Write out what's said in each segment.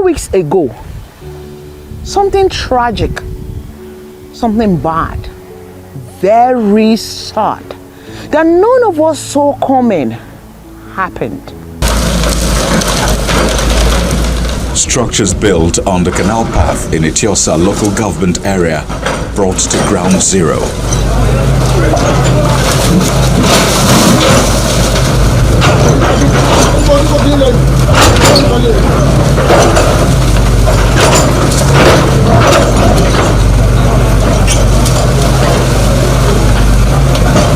weeks ago, something tragic, something bad, very sad, that none of us saw coming, happened. Structures built on the Canal path in Ikota local government area brought to ground zero.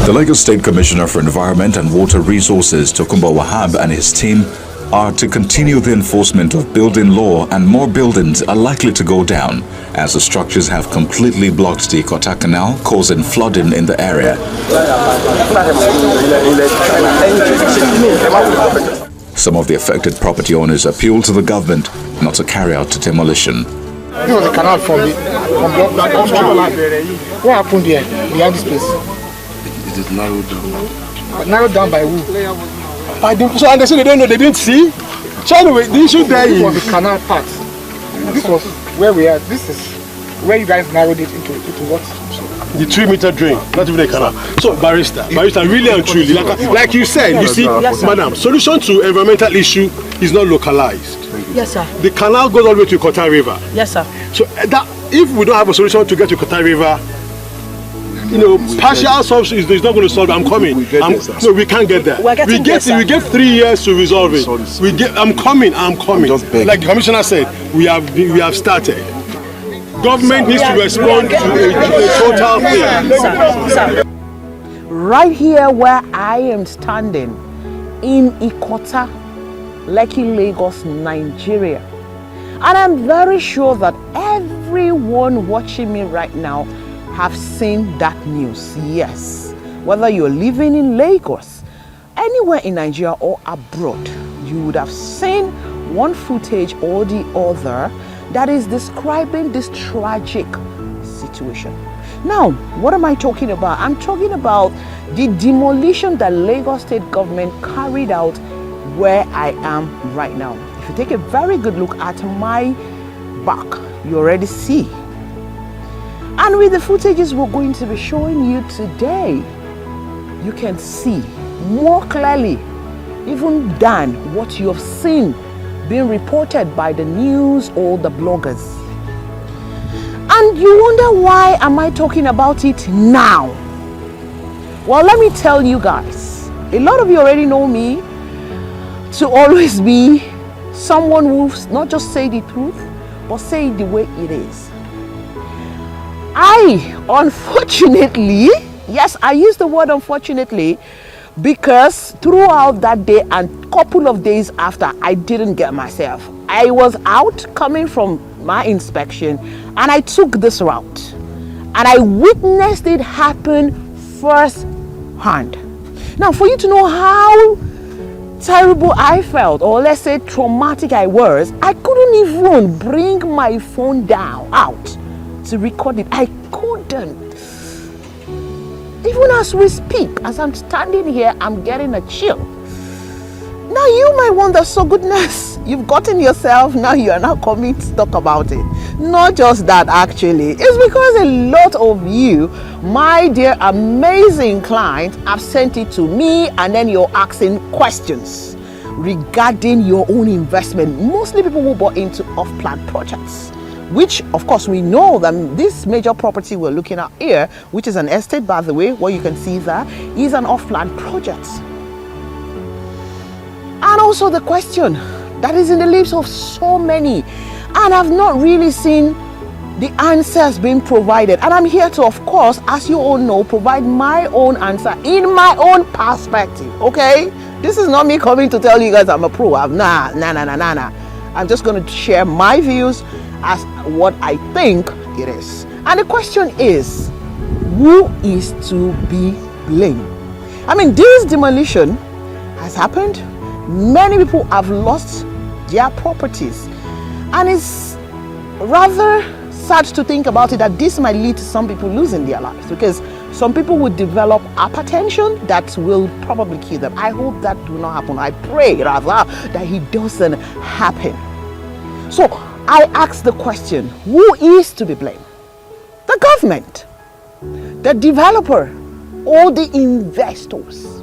The Lagos State Commissioner for Environment and Water Resources, Tokunbo Wahab, and his team are to continue the enforcement of building law, and more buildings are likely to go down as the structures have completely blocked the Ikota Canal, causing flooding in the area. Some of the affected property owners appealed to the government not to carry out the demolition. This was a canal from what happened here behind this place? It is narrowed down. Narrowed down by who? So and they say they don't know, they didn't see. Anyway, the issue there This is was the canal part. This was where we are. This is where you guys narrowed it into what? the 3-meter drain, not even a canal. So barrister, really and truly, like you said, you see, yes, madam, solution to environmental issue is not localized. Yes, sir. The canal goes all the way to Ikota River. Yes, sir. So that if we don't have a solution to get to Ikota River, you know, partial solution is not going to solve it. I'm coming. No, we can't get there. We get 3 years to resolve it. I'm coming. Like the commissioner said, we have started. Government needs to respond to a total thing. Right here where I am standing in Ikota, Lekki, Lagos, Nigeria. And I'm very sure that everyone watching me right now have seen that news. Yes, whether you're living in Lagos, anywhere in Nigeria or abroad, you would have seen one footage or the other that is describing this tragic situation. Now, what am I talking about? I'm talking about the demolition that Lagos State government carried out where I am right now. If you take a very good look at my back, you already see. And with the footages we're going to be showing you today, you can see more clearly even than what you have seen being reported by the news or the bloggers. And you wonder, why am I talking about it now? Well, let me tell you guys, a lot of you already know me to always be someone who's not just say the truth, but say it the way it is. I, unfortunately, yes, I use the word unfortunately, because throughout that day and couple of days after, I didn't get myself. I was out coming from my inspection and I took this route and I witnessed it happen firsthand. Now, for you to know how terrible I felt, or let's say traumatic I was, I couldn't even bring my phone out to record it. I couldn't. Even as we speak, as I'm standing here, I'm getting a chill. Now you might wonder, so goodness, you've gotten yourself, now you are now coming to talk about it. Not just that, actually. It's because a lot of you, my dear amazing clients, have sent it to me and then you're asking questions regarding your own investment. Mostly people who bought into off-plan projects, which of course we know that this major property we're looking at here, which is an estate, by the way, what you can see there is an off-plan project. And also the question that is in the lips of so many, and I've not really seen the answers being provided. And I'm here to, of course, as you all know, provide my own answer in my own perspective, okay? This is not me coming to tell you guys I'm a pro. Nah. I'm just going to share my views as what I think it is. And the question is, who is to be blamed? I mean, this demolition has happened. Many people have lost their properties. And it's rather sad to think about it that this might lead to some people losing their lives, because some people would develop hypertension that will probably kill them. I hope that will not happen. I pray rather that it doesn't happen. So I ask the question, who is to be blamed? The government, the developer, or the investors?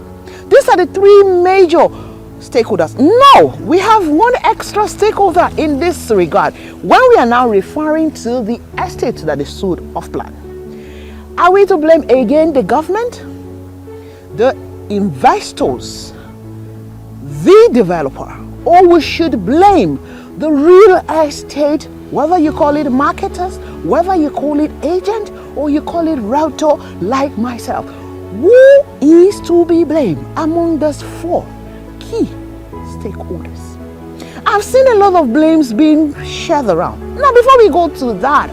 These are the three major stakeholders. No, we have one extra stakeholder in this regard when we are now referring to the estate that is sold off plan. Are we to blame again the government, the investors, the developer, or we should blame the real estate, whether you call it marketers, whether you call it agent, or you call it realtor like myself? Who is to be blamed among those four key stakeholders? I've seen a lot of blames being shared around. Now, before we go to that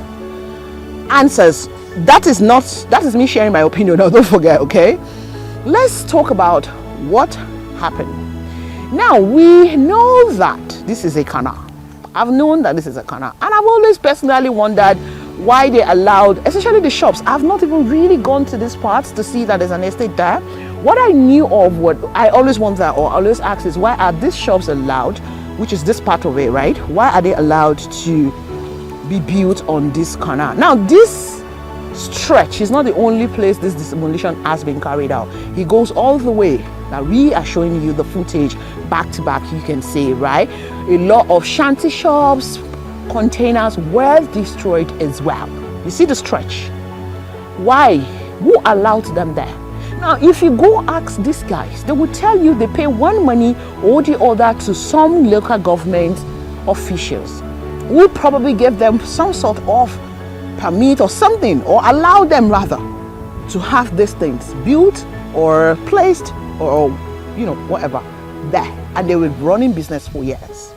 answers, that is me sharing my opinion. Now, don't forget, okay? Let's talk about what happened. Now, we know that this is a canal. I've known that this is a canal, and I've always personally wondered why they allowed, especially the shops. I've not even really gone to these parts to see that there's an estate there. What I knew of, what I always wonder or always ask is, why are these shops allowed, which is this part of it, right? Why are they allowed to be built on this canal? Now, this stretch is not the only place this demolition has been carried out. It goes all the way. Now, we are showing you the footage back to back, you can see, right? A lot of shanty shops, containers were destroyed as well. You see the stretch. Why? Who allowed them there? Now, if you go ask these guys, they will tell you they pay one money or the other to some local government officials who probably gave them some sort of permit or something, or allow them rather to have these things built or placed or whatever there, and they were running business for years.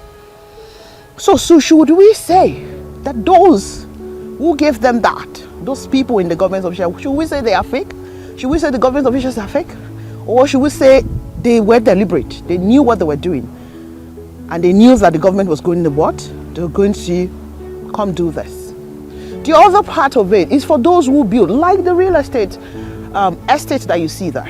So should we say that those who gave them that, those people in the government officials, should we say they are fake? Should we say the government officials are fake? Or should we say they were deliberate? They knew what they were doing, and they knew that the government was going to what? They were going to come do this. The other part of it is for those who build, like the real estate that you see there,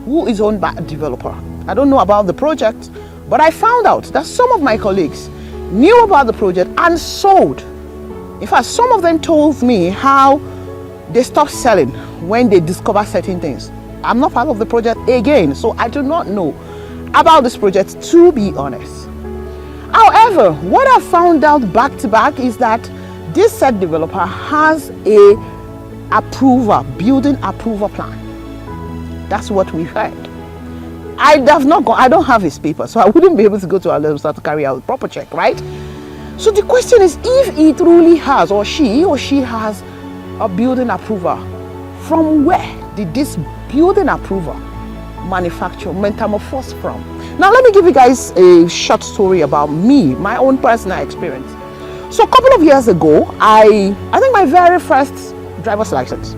who is owned by a developer. I don't know about the project, but I found out that some of my colleagues knew about the project and sold. In fact, some of them told me how they stopped selling when they discover certain things. I'm not part of the project again, so I do not know about this project, to be honest. However, what I found out back to back is that this said developer has a building approval plan. That's what we heard. I don't have his paper, so I wouldn't be able to go to our start to carry out a proper check, right? So the question is, if he truly has, or she has a building approval, from where did this building approval metamorphose from? Now, let me give you guys a short story about me, my own personal experience. So a couple of years ago, I think my very first driver's license,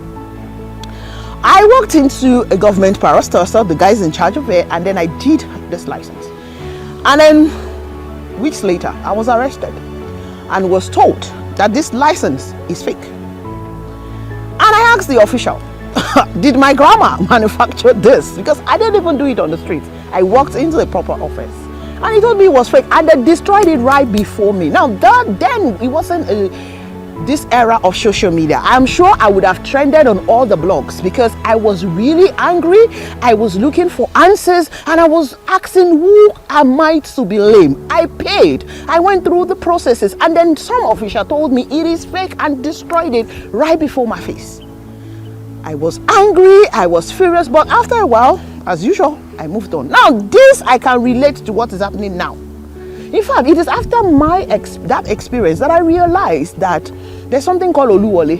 I walked into a government parastatal, the guys in charge of it, and then I did this license. And then weeks later, I was arrested and was told that this license is fake. And I asked the official, did my grandma manufacture this? Because I didn't even do it on the street. I walked into the proper office, and he told me it was fake, and they destroyed it right before me. Now, then it wasn't this era of social media. I'm sure I would have trended on all the blogs because I was really angry. I was looking for answers, and I was asking, who am I to blame? I paid. I went through the processes, and then some official told me it is fake and destroyed it right before my face. I was angry, I was furious, but after a while, as usual, I moved on. Now, this I can relate to what is happening now. In fact, it is after that experience that I realized that there's something called Oluwole.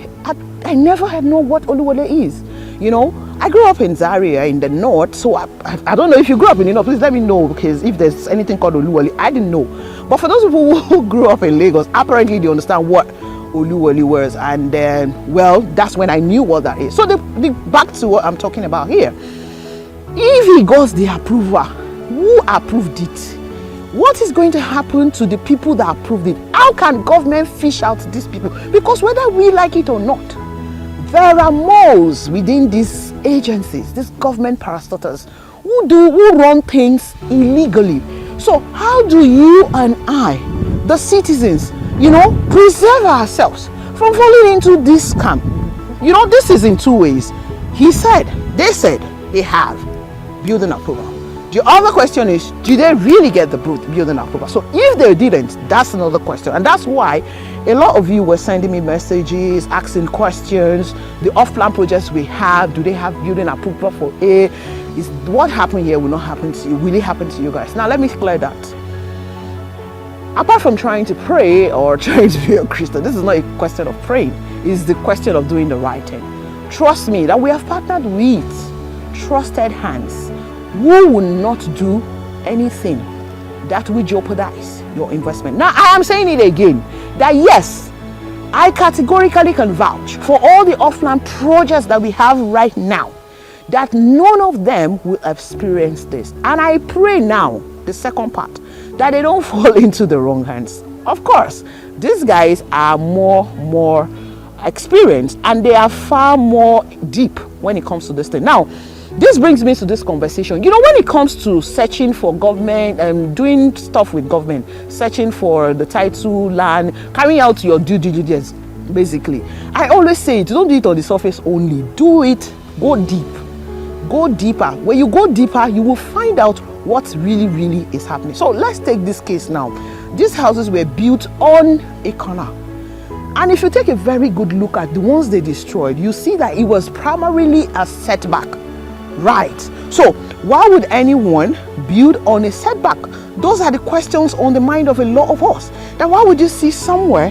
I never had known what Oluwole is. You know, I grew up in Zaria in the north, so I don't know if you grew up in the north, please let me know, because if there's anything called Oluwole, I didn't know. But for those people who grew up in Lagos, apparently they understand what Oluwole was, and then, well, that's when I knew what that is. So back to what I'm talking about here. If he got the approval, who approved it? What is going to happen to the people that approved it? How can government fish out these people? Because whether we like it or not, there are moles within these agencies, these government parastatals, who run things illegally. So how do you and I, the citizens, preserve ourselves from falling into this scam. This is in two ways. They said they have building approval. The other question is, did they really get the building approval? So if they didn't, that's another question. And that's why a lot of you were sending me messages, asking questions. The off-plan projects we have, do they have building approval for A? Is what happened here will not happen to you, will it happen to you guys? Now let me clear that. Apart from trying to pray or trying to be a Christian, this is not a question of praying. It's the question of doing the right thing. Trust me that we have partnered with trusted hands who will not do anything that will jeopardize your investment. Now, I am saying it again, that yes, I categorically can vouch for all the off-land projects that we have right now, that none of them will experience this. And I pray now, the second part, that they don't fall into the wrong hands. Of course, these guys are more experienced and they are far more deep when it comes to this thing. Now, this brings me to this conversation. When it comes to searching for government and doing stuff with government, searching for the title, land, carrying out your due diligence, basically, I always say, don't do it on the surface only. Do it, go deep. Go deeper. When you go deeper, you will find out what really is happening. So let's take this case now. These houses were built on a canal. And if you take a very good look at the ones they destroyed, you see that it was primarily a setback. Right. So why would anyone build on a setback? Those are the questions on the mind of a lot of us. That why would you see somewhere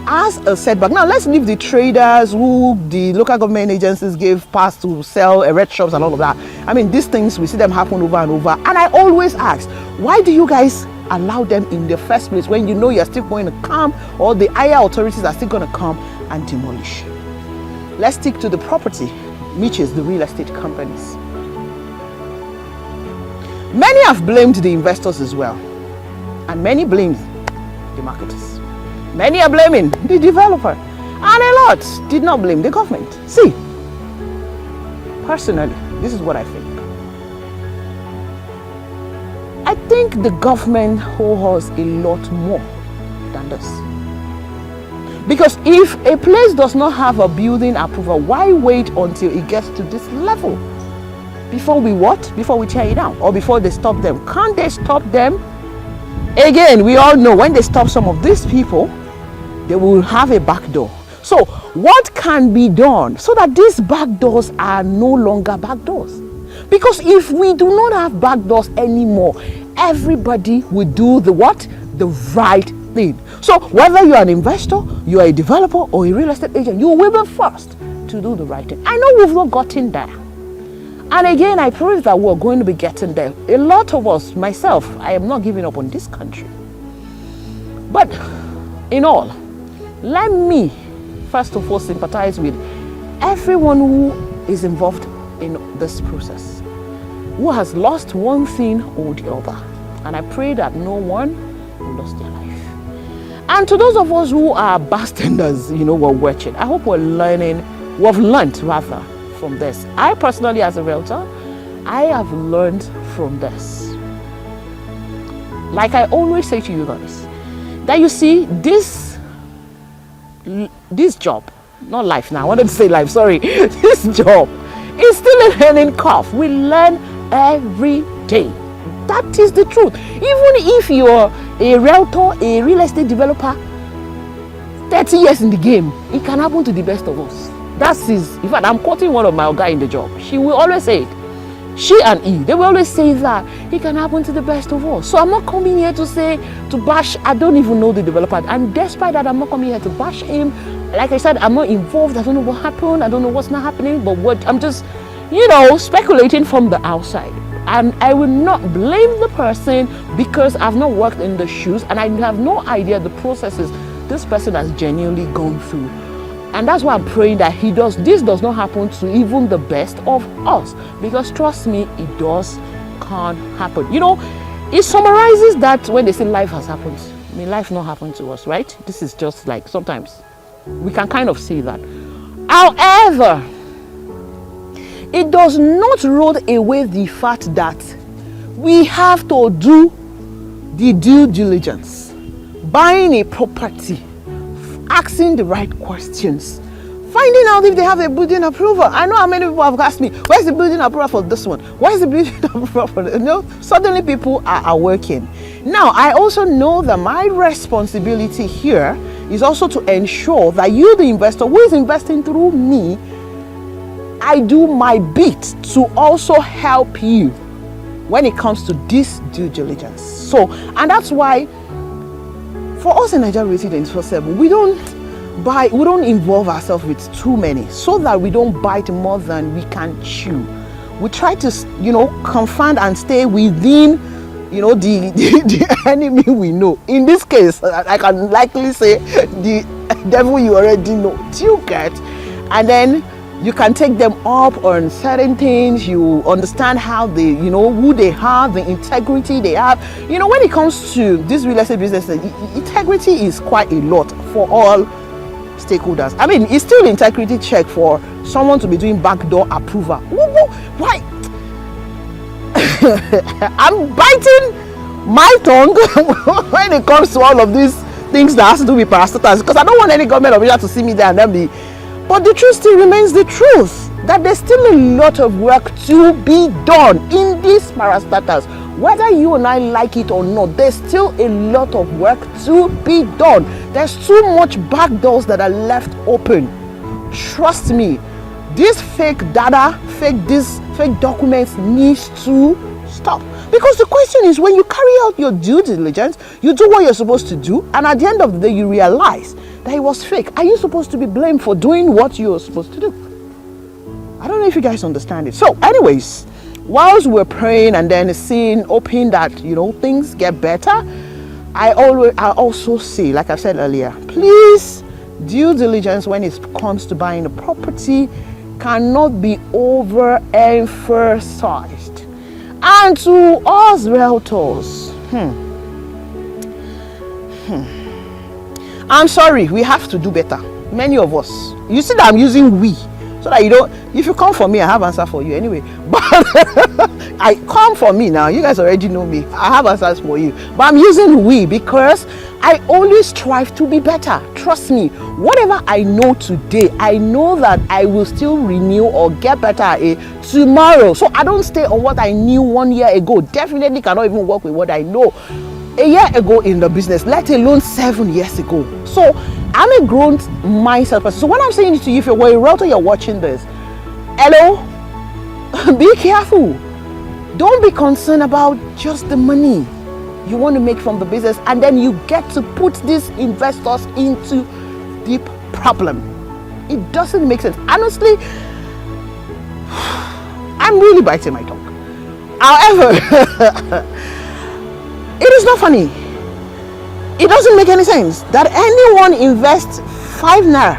as a setback? Now let's leave the traders who the local government agencies gave pass to sell, erect shops and all of that. I mean, these things, we see them happen over and over. And I always ask, why do you guys allow them in the first place when you know you're still going to come, or the higher authorities are still going to come and demolish? Let's stick to the property, which is the real estate companies. Many have blamed the investors as well, and many blame the marketers. Many are blaming the developer, and a lot did not blame the government. See, personally, this is what I think. I think the government owes us a lot more than this. Because if a place does not have a building approval, why wait until it gets to this level? Before we what? Before we tear it down, or before they stop them. Can't they stop them? Again, we all know when they stop some of these people, they will have a back door. So what can be done so that these back doors are no longer back doors? Because if we do not have back doors anymore, everybody will do the what? The right thing. So whether you're an investor, you're a developer, or a real estate agent, you will be first to do the right thing. I know we've not gotten there. And again, I pray that we're going to be getting there. A lot of us, myself, I am not giving up on this country. But in all, let me first of all sympathize with everyone who is involved in this process, who has lost one thing or the other. And I pray that no one will lose their life. And to those of us who are bystanders, we're watching, I hope we've learned rather from this. I personally, as a realtor, I have learned from this. Like I always say to you guys, that you see this job, not life now, I wanted to say life, sorry, this job is still a learning curve. We learn every day. That is the truth. Even if you're a realtor, a real estate developer, 30 years in the game, it can happen to the best of us. In fact, I'm quoting one of my guy in the job. She will always say it. She and he, they will always say that it can happen to the best of us. So I'm not coming here to bash. I don't even know the developer. And despite that, I'm not coming here to bash him. Like I said, I'm not involved. I don't know what happened. I don't know what's not happening. But I'm just, speculating from the outside. And I will not blame the person because I've not worked in the shoes and I have no idea the processes this person has genuinely gone through. And that's why I'm praying that this does not happen to even the best of us. Because trust me, can't happen. It summarizes that when they say life has happened. I mean, life not happened to us, right? This is just like sometimes we can kind of see that. However, it does not roll away the fact that we have to do the due diligence. Buying a property asking the right questions, finding out if they have a building approval. I know how many people have asked me, where's the building approval for this one? Where's the building approval for this? Suddenly people are working. Now, I also know that my responsibility here is also to ensure that you, the investor who is investing through me, I do my bit to also help you when it comes to this due diligence. So, and that's why for us in Nigeria Residents 24/7, we don't involve ourselves with too many, so that we don't bite more than we can chew. We try to, confine and stay within, the enemy we know. In this case, I can likely say the devil you already know. Do you get? And then you can take them up on certain things. You understand how they, who they have, the integrity they have. When it comes to this real estate business, integrity is quite a lot for all stakeholders. I mean, it's still integrity check for someone to be doing backdoor approval. Why? I'm biting my tongue when it comes to all of these things that has to do with parastatals, because I don't want any government official to see me there and then be. But the truth still remains the truth, that there's still a lot of work to be done in these parastatals. Whether you and I like it or not, there's still a lot of work to be done. There's too much back doors that are left open. Trust me, this fake data, fake documents needs to stop. Because the question is, when you carry out your due diligence, you do what you're supposed to do, and at the end of the day, you realize that it was fake. Are you supposed to be blamed for doing what you're supposed to do? I don't know if you guys understand it. So, anyways, whilst we're praying and then hoping that things get better, I also say, like I said earlier, please, due diligence when it comes to buying a property cannot be overemphasized. And to us realtors, I'm sorry, we have to do better. Many of us. You see that I'm using we, so that if you come for me, I have answer for you anyway. But I come for me now. You guys already know me. I have answers for you. But I'm using we because I always strive to be better. Trust me. Whatever I know today, I know that I will still renew or get better tomorrow. So I don't stay on what I knew 1 year ago. Definitely cannot even work with what I know a year ago in the business, let alone 7 years ago. So I'm a grown mindset person. So when I'm saying to you, if you're a realtor, you're watching this, hello, be careful. Don't be concerned about just the money you want to make from the business, and then you get to put these investors into deep problem. It doesn't make sense. Honestly, I'm really biting my tongue. However, it is not funny. It doesn't make any sense that anyone invests 5 naira.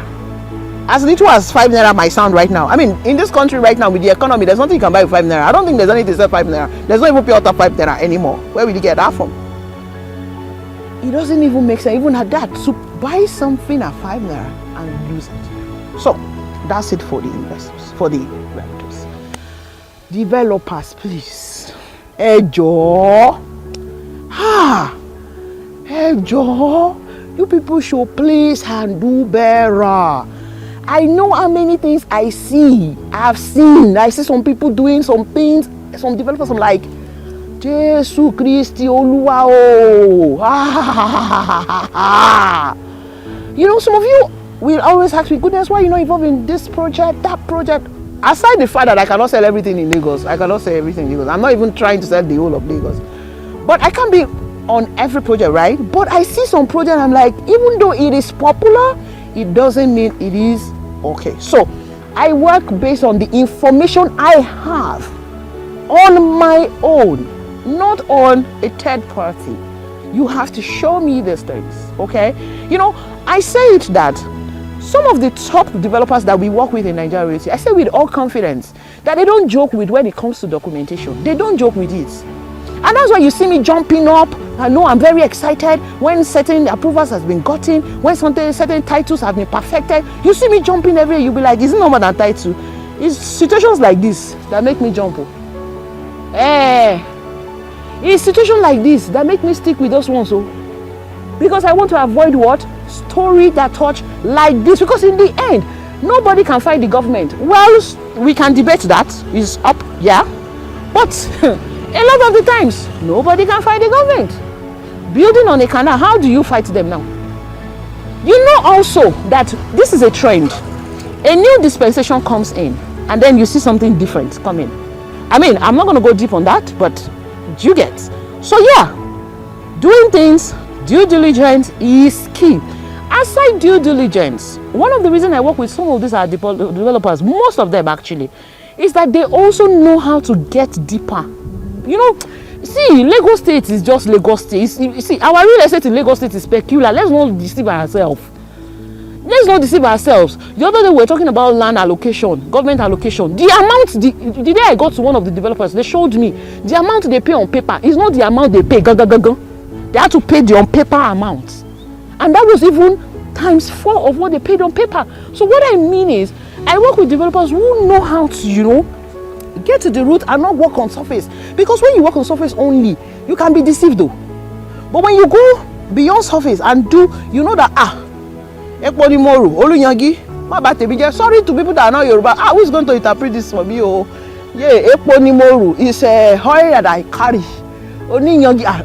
As little as 5 naira might sound right now. I mean, in this country right now with the economy, there's nothing you can buy with 5 naira. I don't think there's anything to sell 5 naira. There's not even pure 5 naira anymore. Where will you get that from? It doesn't even make sense, even at that, to buy something at 5 naira and lose it. So that's it for the investors, for the renters. Developers, please. Ejo. Ejo. You people should please and do better. I know how many things I see. I see some people doing some things, some developers, I'm like, Jesus Christ, Oluwa o. Some of you will always ask me, goodness, why are you not involved in this project, that project? Aside the fact that I cannot sell everything in Lagos. I cannot sell everything in Lagos. I'm not even trying to sell the whole of Lagos. But I can't be on every project, right? But I see some project, I'm like, even though it is popular, it doesn't mean it is okay. So I work based on the information I have on my own, not on a third party. You have to show me these things, okay? I say it that some of the top developers that we work with in Nigeria, I say with all confidence that they don't joke with when it comes to documentation. They don't joke with it. And that's why you see me jumping up. I know I'm very excited when certain approvals has been gotten, when certain titles have been perfected. You see me jumping everywhere, you'll be like, is it no more than title? It's situations like this that make me jump. It's situations like this that make me stick with those ones. Because I want to avoid what? story that touch like this, because in the end, nobody can fight the government. Well, we can debate that, is up, yeah, but a lot of the times, nobody can fight the government. Building on a canal, how do you fight them now? You know also that this is a trend. A new dispensation comes in, and then you see something different coming. I mean, I'm not going to go deep on that, but you get. So yeah, doing things, due diligence is key. Aside due diligence, one of the reasons I work with some of these are developers, most of them actually, is that they also know how to get deeper. You know, see, Lagos State is just Lagos State. See, our real estate in Lagos State is peculiar. Let's not deceive ourselves. Let's not deceive ourselves. The other day we were talking about land allocation, government allocation. The amount, the day I got to one of the developers, they showed me the amount they pay on paper is not the amount they pay. They had to pay the on paper amount. And that was even times 4 of what they paid on paper. So what I mean is, I work with developers who know how to, you know, get to the root and not work on surface. Because when you work on surface only, you can be deceived though. But when you go beyond surface and do, you know that, sorry to people that are not Yoruba. Who is going to interpret this for me? Oh, yeah, Eponimoru is a oil that I carry. I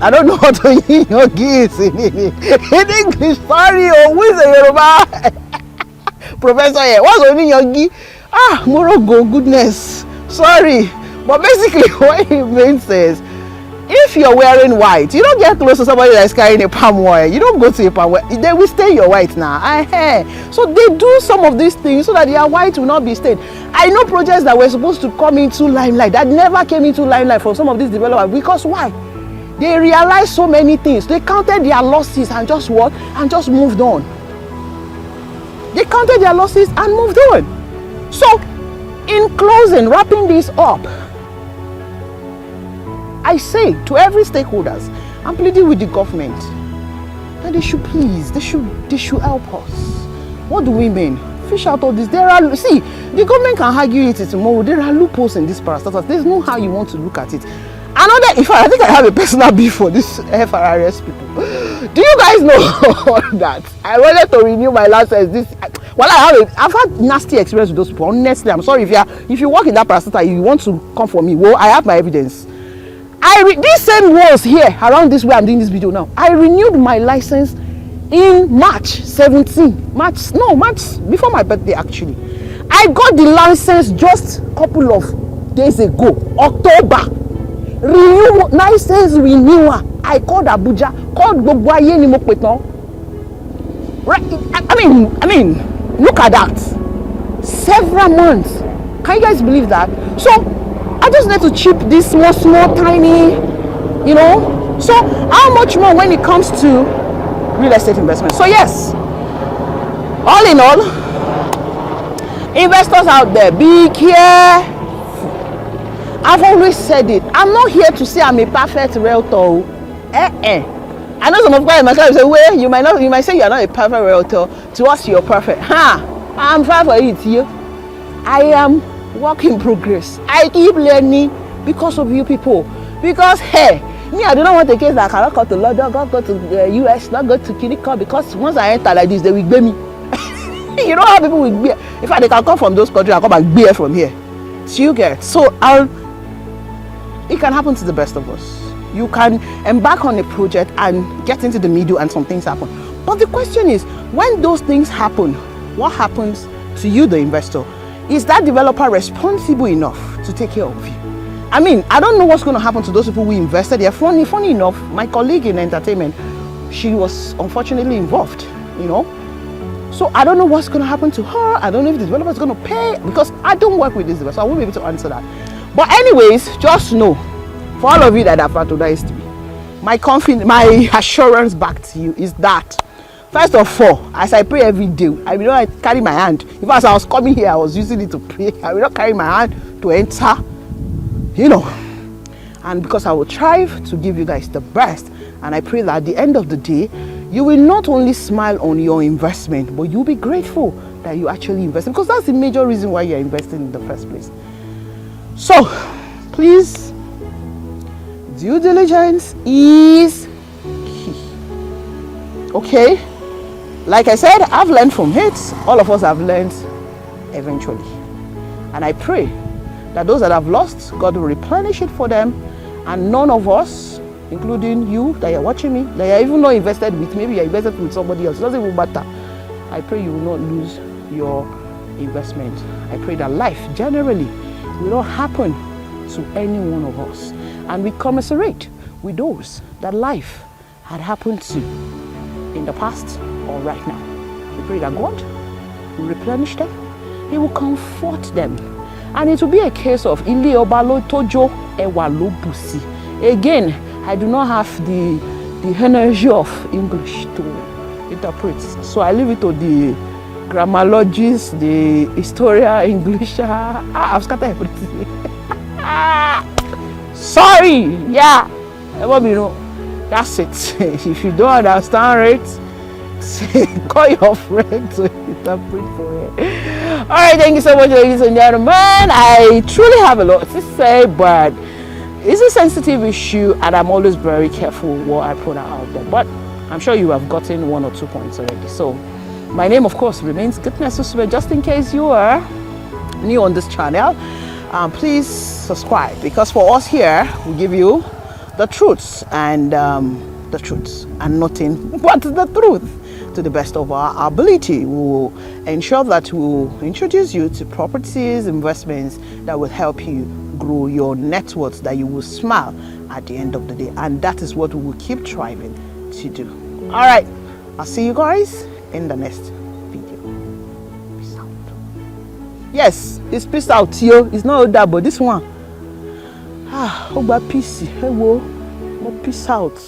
don't know what Onyinyogi is in English. Sorry, who is a Yoruba professor here? What's Onyinyogi? Morogo, goodness. Sorry. But basically, what it means is, if you're wearing white, you don't get close to somebody that's carrying a palm oil. You don't go to a palm oil. They will stain your white now. So they do some of these things so that their white will not be stained. I know projects that were supposed to come into limelight that never came into limelight from some of these developers. Because why? They realized so many things. They counted their losses and just what? And just moved on. They counted their losses and moved on. So, in closing, wrapping this up, I say to every stakeholders, I'm pleading with the government that they should please, they should help us. What do we mean? Fish out all this. See, the government can argue it tomorrow. There are loopholes in this parastatus. There's no how you want to look at it. Another, in fact, I think I have a personal beef for this FRRS people. Do you guys know that I wanted to renew my license? I've had nasty experience with those people. Honestly, I'm sorry if you work in that parastatus, you want to come for me. Well, I have my evidence. These same walls here around this way I'm doing this video now. I renewed my license in March before my birthday actually. I got the license just a couple of days ago, October. License renewal. I called Abuja, called Gbogboaye ni mo pe tán. I mean, look at that. Several months. Can you guys believe that? So I just need to chip this small, tiny, you know. So how much more when it comes to real estate investment? So yes, all in all, investors out there, be careful. I've always said it. I'm not here to say I'm a perfect realtor. I know some of you might say, well, you might say you are not a perfect realtor. To us, you're perfect. I'm fine for it here. I am work in progress. I keep learning because of you people. Because hey, me, I do not want a case that I cannot go to London, go to the US, not go to Canal, because once I enter like this, they will bear me. You know how people will bear. In fact, they can come from those countries and come and bear from here. So you get. So it can happen to the best of us. You can embark on a project and get into the middle and some things happen. But the question is, when those things happen, what happens to you, the investor? Is that developer responsible enough to take care of you? I mean, I don't know what's going to happen to those people who invested there. Funny enough, my colleague in entertainment, she was unfortunately involved, you know. So I don't know what's going to happen to her. I don't know if the developer is going to pay, because I don't work with this developer, so I won't be able to answer that. But anyways, just know, for all of you that have patronized me, my assurance back to you is that, first of all, as I pray every day, I will not carry my hand. In fact, as I was coming here, I was using it to pray. I will not carry my hand to enter, you know. And because I will strive to give you guys the best. And I pray that at the end of the day, you will not only smile on your investment, but you'll be grateful that you actually invested. Because that's the major reason why you're investing in the first place. So, please, due diligence is key. Okay? like I said, I've learned from it. All of us have learned eventually. And I pray that those that have lost, God will replenish it for them. And none of us, including you that you're watching me, that you're even not invested with, maybe you're invested with somebody else, it doesn't even matter. I pray you will not lose your investment. I pray that life generally will not happen to any one of us. And we commiserate with those that life had happened to in the past or right now. We pray that God will replenish them. He will comfort them. And it will be a case of Ile Obalo Tojo Ewa Lobusi. Again, I do not have the energy of English to interpret. So I leave it to the grammarologists, the historian, English. I've scattered everything. Sorry, yeah. That's it. If you don't understand it, call your friend to interpret for you. Alright, thank you so much, ladies and gentlemen. I truly have a lot to say, but it's a sensitive issue and I'm always very careful what I put out there. But I'm sure you have gotten 1 or 2 points already. So my name, of course, remains Goodness Usube. Just in case you are new on this channel, please subscribe, because for us here, we give you the truths and nothing but the truth to the best of our ability. We will ensure that we will introduce you to properties, investments that will help you grow your net worth, that you will smile at the end of the day. And that is what we will keep striving to do. All right, I'll see you guys in the next video. Peace out. Yes, it's peace out here. It's not that, but this one. How about peace? Hey, peace out.